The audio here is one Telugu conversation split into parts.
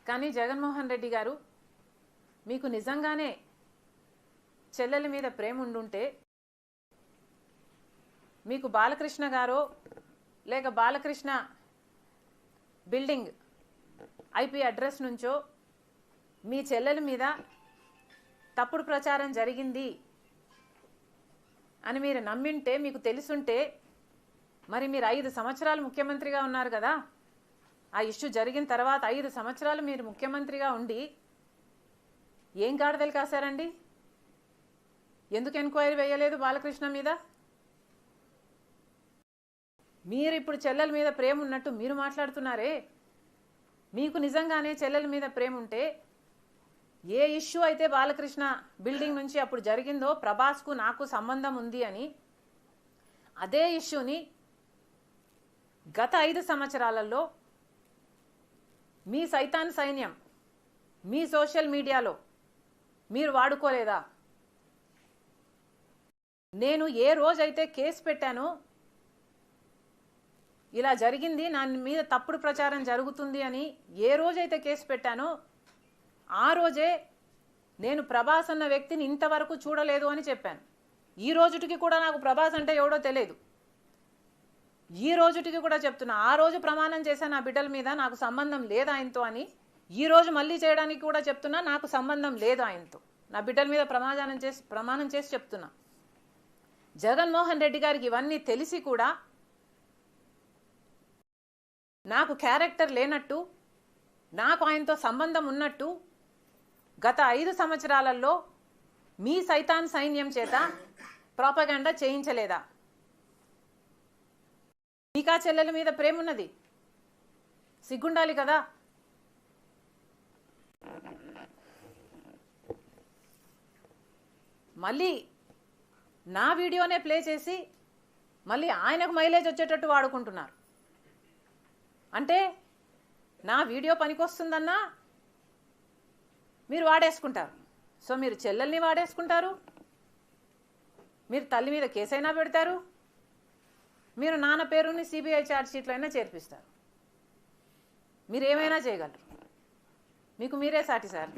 కానీ జగన్మోహన్ రెడ్డి గారు మీకు నిజంగానే చెల్లెల మీద ప్రేమ ఉండుంటే మీకు బాలకృష్ణ గారో లేక బాలకృష్ణ బిల్డింగ్ ఐపీ అడ్రస్ నుంచో మీ చెల్లెల మీద తప్పుడు ప్రచారం జరిగింది అని మీరు నమ్మింటే, మీకు తెలుసుంటే, మరి మీరు 5 సంవత్సరాలు ముఖ్యమంత్రిగా ఉన్నారు కదా. ఆ ఇష్యూ జరిగిన తర్వాత 5 సంవత్సరాలు మీరు ముఖ్యమంత్రిగా ఉండి ఏం గాడిదలు కాశారండి? ఎందుకు ఎంక్వైరీ వేయలేదు బాలకృష్ణ మీద? మీరు ఇప్పుడు చెల్లెల మీద ప్రేమ ఉన్నట్టు మీరు మాట్లాడుతున్నారే. మీకు నిజంగానే చెల్లెల మీద ప్రేమ ఉంటే ఏ ఇష్యూ అయితే బాలకృష్ణ బిల్డింగ్ నుంచి అప్పుడు జరిగిందో ప్రభాస్కు నాకు సంబంధం ఉంది అని, అదే ఇష్యూని గత 5 సంవత్సరాలలో మీ సైతాన్ సైన్యం మీ సోషల్ మీడియాలో మీరు వాడుకోలేదా? నేను ఏ రోజైతే కేసు పెట్టానో, ఇలా జరిగింది, నా మీద తప్పుడు ప్రచారం జరుగుతుంది అని ఏ రోజైతే కేసు పెట్టానో ఆ రోజే నేను ప్రభాస్ అన్న వ్యక్తిని ఇంతవరకు చూడలేదు అని చెప్పాను. ఈ రోజుటికి కూడా నాకు ప్రభాస్ అంటే ఎవడో తెలియదు. ఈ రోజుటికి కూడా చెప్తున్నా, ఆ రోజు ప్రమాణం చేశాను నా బిడ్డల మీద నాకు సంబంధం లేదు ఆయనతో అని. ఈ రోజు మళ్ళీ చేయడానికి కూడా చెప్తున్నా, నాకు సంబంధం లేదు ఆయనతో. నా బిడ్డల మీద ప్రమాణం చేసి చెప్తున్నా. జగన్మోహన్ రెడ్డి గారికి ఇవన్నీ తెలిసి కూడా నాకు క్యారెక్టర్ లేనట్టు, నాకు ఆయనతో సంబంధం ఉన్నట్టు గత 5 సంవత్సరాలలో మీ సైతాన్ సైన్యం చేత ప్రాపగాండా చేయించలేదా? మీకా చెల్లెల మీద ప్రేమ ఉన్నది, సిగ్గుండాలి కదా. మళ్ళీ నా వీడియోనే ప్లే చేసి మళ్ళీ ఆయనకు మైలేజ్ వచ్చేటట్టు వాడుకుంటున్నారు. అంటే నా వీడియో పనికొస్తుందన్నా మీరు వాడేసుకుంటారు. సో మీరు చెల్లెల్ని వాడేసుకుంటారు, మీరు తల్లి మీద కేసైనా పెడతారు, మీరు నాన్న పేరుని సిబిఐ ఛార్జ్ షీట్లో అయినా చేర్పిస్తారు. మీరు ఏమైనా చేయగలరు, మీకు మీరే సాటి సార్.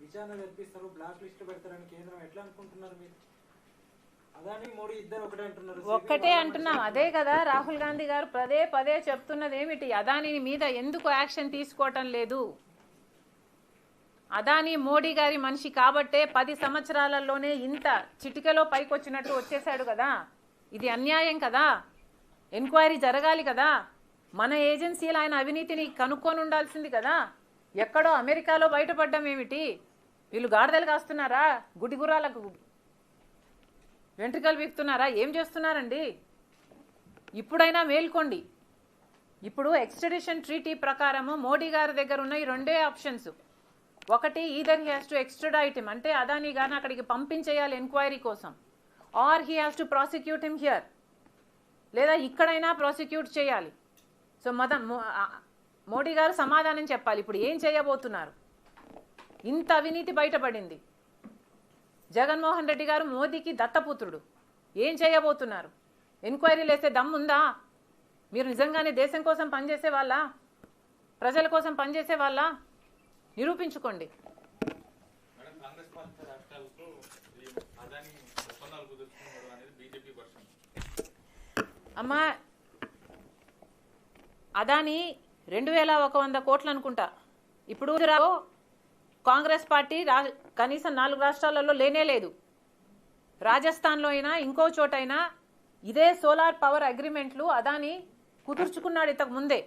విచారణ జరిపిస్తారు, బ్లాక్ లిస్ట్ పెడతారని కేంద్రం ఎట్లా అనుకుంటున్నారు మీరు? అదాని మోడీ ఇద్దరు ఒకటే అంటున్నారు. ఒక్కటే అంటున్నాం, అదే కదా రాహుల్ గాంధీ గారు పదే పదే చెప్తున్నది ఏమిటి? అదాని మీద ఎందుకు యాక్షన్ తీసుకోవటం లేదు? అదాని మోడీ గారి మనిషి కాబట్టే 10 సంవత్సరాలలోనే ఇంత చిటికెలో పైకొచ్చినట్టు వచ్చేసాడు కదా. ఇది అన్యాయం కదా, ఎంక్వైరీ జరగాలి కదా. మన ఏజెన్సీలు ఆయన అవినీతిని కనుక్కొని ఉండాల్సింది కదా. ఎక్కడో అమెరికాలో బయటపడ్డం ఏమిటి? వీళ్ళు గాడిదలు కాస్తున్నారా? గుడిగురాలకు వెంట్రుకలు వీక్తున్నారా? ఏం చేస్తున్నారండి? ఇప్పుడైనా మేల్కోండి. ఇప్పుడు ఎక్స్ట్రడిషన్ ట్రీటీ ప్రకారము మోడీ గారి దగ్గర ఉన్న ఈ 2 ఆప్షన్స్. ఒకటి, either he has to extradite him, అంటే అదాని గారిని అక్కడికి పంపించేయాలి ఎంక్వైరీ కోసం, or he has to prosecute him here, లేదా ఇక్కడైనా ప్రాసిక్యూట్ చేయాలి. సో మోడీ గారు సమాధానం చెప్పాలి. ఇప్పుడు ఏం చేయబోతున్నారు? ఇంత అవినీతి బయటపడింది. జగన్మోహన్ రెడ్డి గారు మోదీకి దత్తపుత్రుడు. ఏం చేయబోతున్నారు? ఎంక్వైరీలు వేసే దమ్ముందా? మీరు నిజంగానే దేశం కోసం పనిచేసే వాళ్ళ, ప్రజల కోసం పనిచేసే వాళ్ళ? నిరూపించుకోండి. అమ్మా, అదాని 2100 కోట్లు అనుకుంటా. ఇప్పుడు కాంగ్రెస్ పార్టీ కనీసం 4 రాష్ట్రాలలో లేనే లేదు. రాజస్థాన్లో అయినా ఇంకో చోటైనా ఇదే సోలార్ పవర్ అగ్రిమెంట్లు అదాని కుదుర్చుకున్నాడు ఇంతకు ముందే.